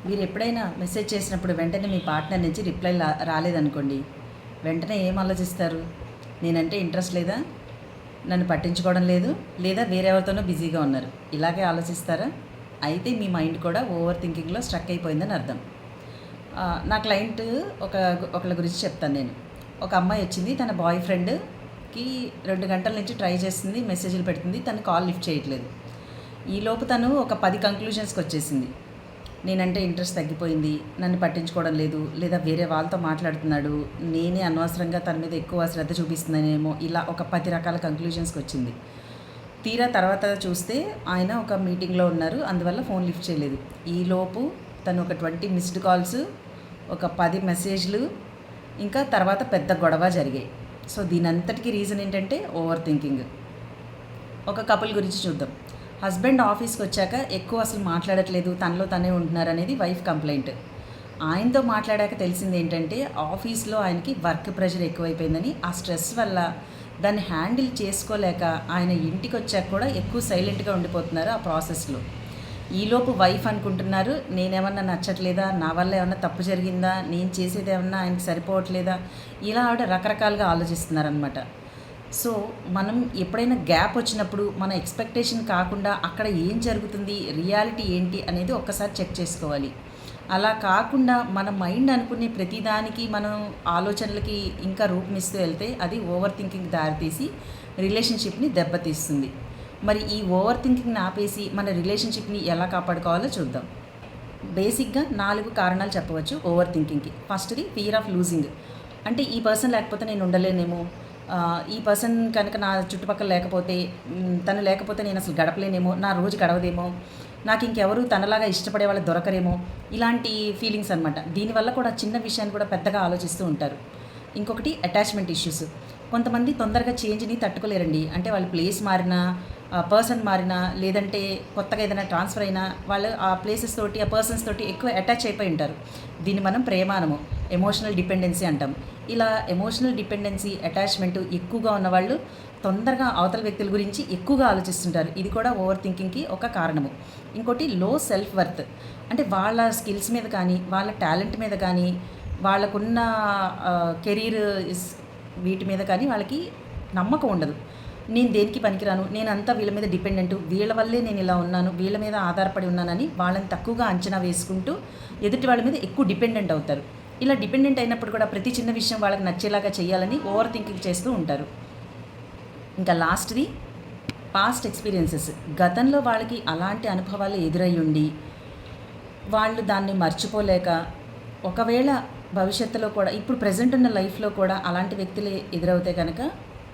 మీరు ఎప్పుడైనా మెసేజ్ చేసినప్పుడు వెంటనే మీ పార్ట్నర్ నుంచి రిప్లై రాలేదనుకోండి, వెంటనే ఏం ఆలోచిస్తారు? నేనంటే ఇంట్రెస్ట్ లేదా, నన్ను పట్టించుకోవడం లేదు, లేదా వేరెవరితోనో బిజీగా ఉన్నారు, ఇలాగే ఆలోచిస్తారా? అయితే మీ మైండ్ కూడా ఓవర్ థింకింగ్లో స్ట్రక్ అయిపోయిందని అర్థం. నా క్లయింట్ ఒకళ్ళ గురించి చెప్తాను నేను. ఒక అమ్మాయి వచ్చింది, తన బాయ్ ఫ్రెండ్కి 2 గంటల నుంచి ట్రై చేస్తుంది, మెసేజ్లు పెడుతుంది, తను కాల్ లిఫ్ట్ చేయట్లేదు. ఈలోపు తను ఒక 10 కంక్లూజన్స్కి వచ్చేసింది. నేనంటే ఇంట్రెస్ట్ తగ్గిపోయింది, నన్ను పట్టించుకోవడం లేదు, లేదా వేరే వాళ్ళతో మాట్లాడుతున్నాడు, నేనే అనవసరంగా తన మీద ఎక్కువ శ్రద్ధ చూపిస్తున్నానేమో, ఇలా ఒక 10 రకాల కంక్లూజన్స్కి వచ్చింది. తీరా తర్వాత చూస్తే ఆయన ఒక మీటింగ్లో ఉన్నారు, అందువల్ల ఫోన్ లిఫ్ట్ చేయలేదు. ఈలోపు తను ఒక 20 మిస్డ్ కాల్స్, ఒక 10 మెసేజ్లు, ఇంకా తర్వాత పెద్ద గొడవ జరిగాయి. సో దీనంతటికీ రీజన్ ఏంటంటే ఓవర్ థింకింగ్. ఒక కపుల్ గురించి చూద్దాం. హస్బెండ్ ఆఫీస్కి వచ్చాక ఎక్కువ అసలు మాట్లాడట్లేదు, తనలో తనే ఉంటున్నారు అనేది వైఫ్ కంప్లైంట్. ఆయనతో మాట్లాడాక తెలిసింది ఏంటంటే ఆఫీస్లో ఆయనకి వర్క్ ప్రెషర్ ఎక్కువైపోయిందని, ఆ స్ట్రెస్ వల్ల దాన్ని హ్యాండిల్ చేసుకోలేక ఆయన ఇంటికి వచ్చాక కూడా ఎక్కువ సైలెంట్గా ఉండిపోతున్నారు ఆ ప్రాసెస్లో. ఈలోపు వైఫ్ అనుకుంటున్నారు, నేనేమన్నా నచ్చట్లేదా, నా వల్ల ఏమన్నా తప్పు జరిగిందా, నేను చేసేది ఏమన్నా ఆయనకి సరిపోవట్లేదా, ఇలా ఆవిడ రకరకాలుగా ఆలోచిస్తున్నారనమాట. సో మనం ఎప్పుడైనా గ్యాప్ వచ్చినప్పుడు మన ఎక్స్పెక్టేషన్ కాకుండా అక్కడ ఏం జరుగుతుంది, రియాలిటీ ఏంటి అనేది ఒక్కసారి చెక్ చేసుకోవాలి. అలా కాకుండా మన మైండ్ అనుకునే ప్రతిదానికి మనం ఆలోచనలకి ఇంకా రూపమిస్తూ వెళ్తే అది ఓవర్ థింకింగ్ దారితీసి రిలేషన్షిప్ని దెబ్బతీస్తుంది. మరి ఈ ఓవర్ థింకింగ్ని ఆపేసి మన రిలేషన్షిప్ని ఎలా కాపాడుకోవాలో చూద్దాం. బేసిక్గా 4 కారణాలు చెప్పవచ్చు ఓవర్ థింకింగ్కి. ఫస్ట్ది ఫియర్ ఆఫ్ లూజింగ్. అంటే ఈ పర్సన్ లేకపోతే నేను ఉండలేనేమో, ఈ పర్సన్ కనుక నా చుట్టుపక్కల లేకపోతే, తను లేకపోతే నేను అసలు గడపలేనేమో, నా రోజు గడవదేమో, నాకు ఇంకెవరు తనలాగా ఇష్టపడే వాళ్ళు దొరకరేమో, ఇలాంటి ఫీలింగ్స్ అనమాట. దీనివల్ల కూడా చిన్న విషయాన్ని కూడా పెద్దగా ఆలోచిస్తూ ఉంటారు. ఇంకొకటి అటాచ్మెంట్ ఇష్యూస్. కొంతమంది తొందరగా చేంజ్ని తట్టుకోలేరండి. అంటే వాళ్ళు ప్లేస్ మారినా, పర్సన్ మారినా, లేదంటే కొత్తగా ఏదైనా ట్రాన్స్ఫర్ అయినా వాళ్ళు ఆ ప్లేసెస్ తోటి, ఆ పర్సన్స్ తోటి ఎక్కువ అటాచ్ అయిపోయి ఉంటారు. దీన్ని మనం ప్రేమానము, ఎమోషనల్ డిపెండెన్సీ అంటాం. ఇలా ఎమోషనల్ డిపెండెన్సీ, అటాచ్మెంట్ ఎక్కువగా ఉన్నవాళ్ళు తొందరగా అవతల వ్యక్తుల గురించి ఎక్కువగా ఆలోచిస్తుంటారు. ఇది కూడా ఓవర్ థింకింగ్కి ఒక కారణము. ఇంకోటి లో సెల్ఫ్ వర్త్. అంటే వాళ్ళ స్కిల్స్ మీద కానీ, వాళ్ళ టాలెంట్ మీద కానీ, వాళ్ళకున్న కెరీర్ వీటి మీద కానీ వాళ్ళకి నమ్మకం ఉండదు. నేను దేనికి పనికిరాను, నేనంతా వీళ్ళ మీద డిపెండెంట్, వీళ్ళ వల్లే నేను ఇలా ఉన్నాను, వీళ్ళ మీద ఆధారపడి ఉన్నానని వాళ్ళని తక్కువగా అంచనా వేసుకుంటూ ఎదుటి వాళ్ళ మీద ఎక్కువ డిపెండెంట్ అవుతారు. ఇలా డిపెండెంట్ అయినప్పుడు కూడా ప్రతి చిన్న విషయం వాళ్ళకి నచ్చేలాగా చేయాలని ఓవర్ థింకింగ్ చేస్తూ ఉంటారు. ఇంకా లాస్ట్ది పాస్ట్ ఎక్స్పీరియన్సెస్. గతంలో వాళ్ళకి అలాంటి అనుభవాలు ఎదురై ఉండి వాళ్ళు దాన్ని మర్చిపోలేక, ఒకవేళ భవిష్యత్తులో కూడా ఇప్పుడు ప్రజెంట్ ఉన్న లైఫ్లో కూడా అలాంటి వ్యక్తులు ఎదురవుతే కనుక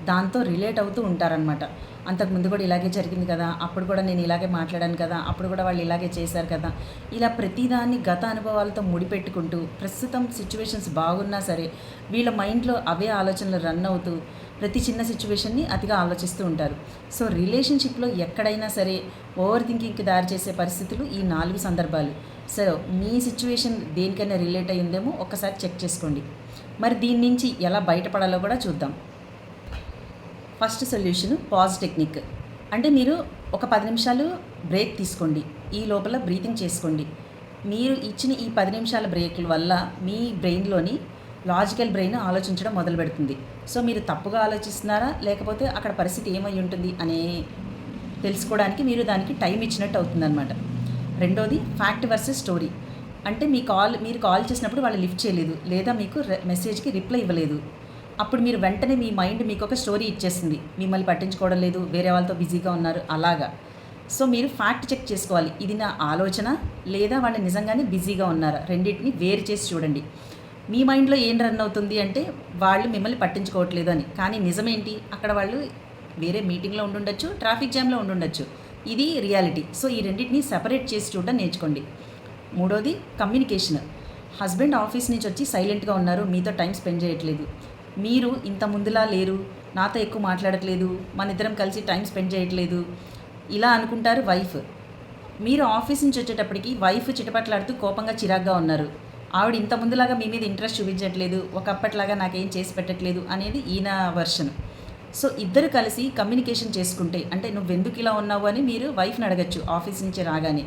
దాంతో రిలేట్ అవుతూ ఉంటారనమాట. అంతకుముందు కూడా ఇలాగే జరిగింది కదా, అప్పుడు కూడా నేను ఇలాగే మాట్లాడాను కదా, అప్పుడు కూడా వాళ్ళు ఇలాగే చేశారు కదా, ఇలా ప్రతిదాన్ని గత అనుభవాలతో ముడిపెట్టుకుంటూ ప్రస్తుతం సిచ్యువేషన్స్ బాగున్నా సరే వీళ్ళ మైండ్లో అవే ఆలోచనలు రన్ అవుతూ ప్రతి చిన్న సిచ్యువేషన్ని అతిగా ఆలోచిస్తూ ఉంటారు. సో రిలేషన్షిప్లో ఎక్కడైనా సరే ఓవర్ థింకింగ్కి దారి చేసే పరిస్థితులు ఈ 4 సందర్భాలు. సో మీ సిచ్యువేషన్ దేనికైనా రిలేట్ అయ్యిందేమో ఒక్కసారి చెక్ చేసుకోండి. మరి దీని నుంచి ఎలా బయటపడాలో కూడా చూద్దాం. First solution pause technique. అంటే మీరు ఒక 10 నిమిషాలు బ్రేక్ తీసుకోండి, ఈ లోపల బ్రీతింగ్ చేసుకోండి. మీరు ఇచ్చిన ఈ 10 నిమిషాల బ్రేక్ల వల్ల మీ బ్రెయిన్లోని లాజికల్ బ్రెయిన్ ఆలోచించడం మొదలు పెడుతుంది. సో మీరు తప్పుగా ఆలోచిస్తున్నారా, లేకపోతే అక్కడ పరిస్థితి ఏమై ఉంటుంది అనే తెలుసుకోవడానికి మీరు దానికి టైం ఇచ్చినట్టు అవుతుందన్నమాట. రెండోది ఫ్యాక్ట్ వర్సెస్ స్టోరీ. అంటే మీరు కాల్ చేసినప్పుడు వాళ్ళు లిఫ్ట్ చేయలేదు, లేదా మీకు మెసేజ్కి రిప్లై ఇవ్వలేదు. అప్పుడు మీరు వెంటనే మీ మైండ్ మీకు ఒక స్టోరీ ఇచ్చేస్తుంది, మిమ్మల్ని పట్టించుకోవడం లేదు, వేరే వాళ్ళతో బిజీగా ఉన్నారు అలాగా. సో మీరు ఫ్యాక్ట్ చెక్ చేసుకోవాలి, ఇది నా ఆలోచన లేదా వాళ్ళు నిజంగానే బిజీగా ఉన్నారా, రెండింటిని వేరు చేసి చూడండి. మీ మైండ్లో ఏం రన్ అవుతుంది అంటే వాళ్ళు మిమ్మల్ని పట్టించుకోవట్లేదు అని, కానీ నిజమేంటి, అక్కడ వాళ్ళు వేరే మీటింగ్లో ఉండుండొచ్చు, ట్రాఫిక్ జామ్లో ఉండుండొచ్చు, ఇది రియాలిటీ. సో ఈ రెండింటిని సెపరేట్ చేసి చూడడం నేర్చుకోండి. మూడోది కమ్యూనికేషన్. హస్బెండ్ ఆఫీస్ నుంచి వచ్చి సైలెంట్గా ఉన్నారు, మీతో టైం స్పెండ్ చేయట్లేదు, మీరు ఇంత ముందులా లేరు, నాతో ఎక్కువ మాట్లాడట్లేదు, మన ఇద్దరం కలిసి టైం స్పెండ్ చేయట్లేదు, ఇలా అనుకుంటారు వైఫ్. మీరు ఆఫీస్ నుంచి వచ్చేటప్పటికి వైఫ్ చిటపట్లాడుతూ కోపంగా చిరాగ్గా ఉన్నారు, ఆవిడ ఇంత ముందులాగా మీ మీద ఇంట్రెస్ట్ చూపించట్లేదు, ఒకప్పటిలాగా నాకేం చేసి పెట్టట్లేదు అనేది ఈయన వర్షన్. సో ఇద్దరు కలిసి కమ్యూనికేషన్ చేసుకుంటే, అంటే నువ్వెందుకు ఇలా ఉన్నావు అని మీరు వైఫ్ని అడగచ్చు ఆఫీస్ నుంచి రాగానే.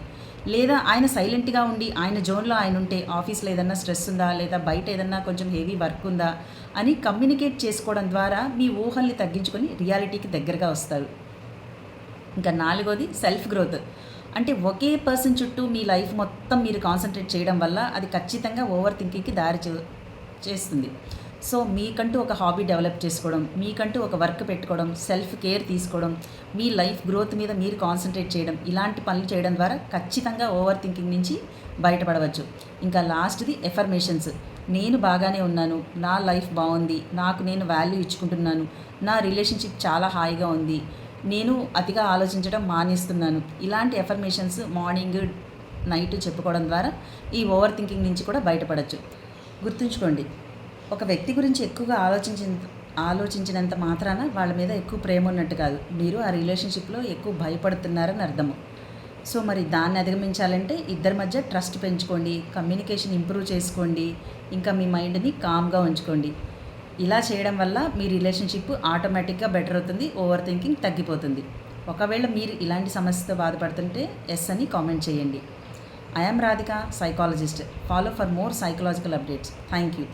లేదా ఆయన సైలెంట్గా ఉండి ఆయన జోన్లో ఆయన ఉంటే ఆఫీస్లో ఏదన్నా స్ట్రెస్ ఉందా లేదా బయట ఏదన్నా కొంచెం హెవీ వర్క్ ఉందా అని కమ్యూనికేట్ చేసుకోవడం ద్వారా మీ ఊహల్ని తగ్గించుకొని రియాలిటీకి దగ్గరగా వస్తారు. ఇంకా 4వది సెల్ఫ్ గ్రోత్. అంటే ఒకే పర్సన్ చుట్టూ మీ లైఫ్ మొత్తం మీరు కాన్సన్ట్రేట్ చేయడం వల్ల అది ఖచ్చితంగా ఓవర్ థింకింగ్కి దారి చేస్తుంది. సో మీకంటూ ఒక హాబీ డెవలప్ చేసుకోవడం, మీకంటూ ఒక వర్క్ పెట్టుకోవడం, సెల్ఫ్ కేర్ తీసుకోవడం, మీ లైఫ్ గ్రోత్ మీద మీరు కాన్సన్ట్రేట్ చేయడం, ఇలాంటి పనులు చేయడం ద్వారా ఖచ్చితంగా ఓవర్ థింకింగ్ నుంచి బయటపడవచ్చు. ఇంకా లాస్ట్ది ఎఫర్మేషన్స్. నేను బాగానే ఉన్నాను, నా లైఫ్ బాగుంది, నాకు నేను వాల్యూ ఇచ్చుకుంటున్నాను, నా రిలేషన్షిప్ చాలా హాయిగా ఉంది, నేను అతిగా ఆలోచించడం మానేస్తున్నాను. ఇలాంటి ఎఫర్మేషన్స్ మార్నింగ్ నైట్ చెప్పుకోవడం ద్వారా ఈ ఓవర్ థింకింగ్ నుంచి కూడా బయటపడవచ్చు. గుర్తుంచుకోండి, ఒక వ్యక్తి గురించి ఎక్కువగా ఆలోచించినంత మాత్రాన వాళ్ళ మీద ఎక్కువ ప్రేమ ఉన్నట్టు కాదు, మీరు ఆ రిలేషన్షిప్లో ఎక్కువ భయపడుతున్నారని అర్థము. సో మరి దాన్ని అధిగమించాలంటే ఇద్దరి మధ్య ట్రస్ట్ పెంచుకోండి, కమ్యూనికేషన్ ఇంప్రూవ్ చేసుకోండి, ఇంకా మీ మైండ్ని కామ్గా ఉంచుకోండి. ఇలా చేయడం వల్ల మీ రిలేషన్షిప్ ఆటోమేటిక్గా బెటర్ అవుతుంది, ఓవర్ థింకింగ్ తగ్గిపోతుంది. ఒకవేళ మీరు ఇలాంటి సమస్యతో బాధపడుతుంటే ఎస్ అని కామెంట్ చేయండి. I am Radhika, psychologist. Follow for more psychological updates. Thank you.